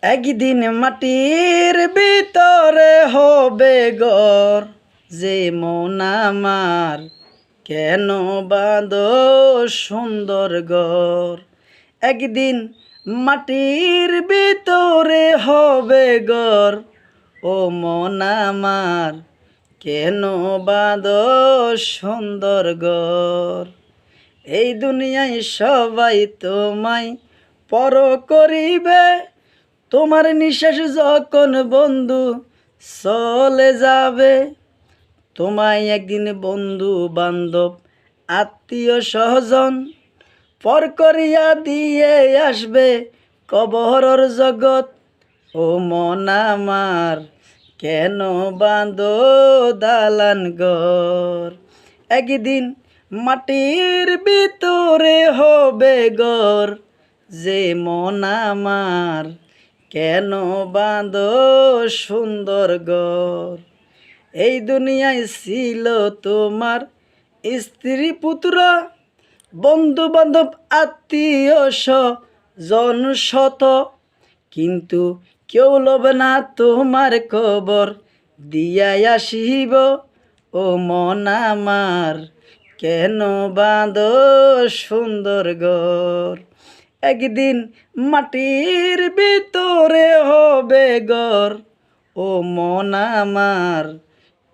একদিন মাটির ভিতরে হবে ঘর, যে মন আমার কেন বাঁধো সুন্দর ঘর। একদিন মাটির ভিতরে হবে ঘর, ও মন আমার কেন বাঁধো সুন্দর ঘর। এই দুনিয়ায় সবাই তোমায় পর করিবে, তোমার নিঃশ্বাস যখন বন্ধু চলে যাবে। তোমায় একদিন বন্ধু বান্ধব আত্মীয় স্বজন পর করিয়া দিয়ে আসবে কবরের জগৎ। ও মন আমার কেন বাঁধো দালান ঘর। একদিন মাটির ভিতরে হবে ঘর, যে মন আমার কেন বাঁধো সুন্দর ঘর। এই দুনিয়ায় ছিল তোমার স্ত্রী পুত্র, বন্ধু বান্ধব আত্মীয় স্বজন শত, কিন্তু কেউ লবে না তোমার খবর দিয়াই আসিব। ও মন আমার কেন বাঁধো সুন্দর ঘর। একদিন মাটির ভিতরে হবে ঘর, ও মন আমার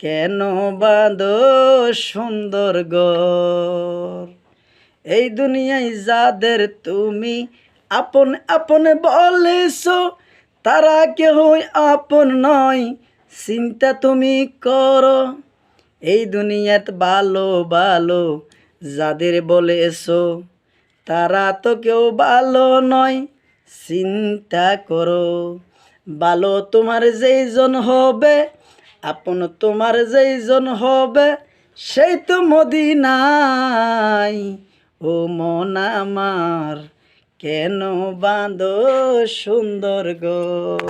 কেন বাঁধো সুন্দর ঘর। এই দুনিয়ায় যাদের তুমি আপন আপন বলেছ, তারা কেউ আপন নয়, চিন্তা তুমি করো। এই দুনিয়াত ভালো ভালো যাদের বলেছ, তারা তো কেউ ভালো নয়, চিন্তা করো। ভালো তোমার যেইজন হবে, আপন তোমার যেইজন হবে, সেই তো মদিনায়। ও মন আমার কেন বাঁধো সুন্দর ঘর।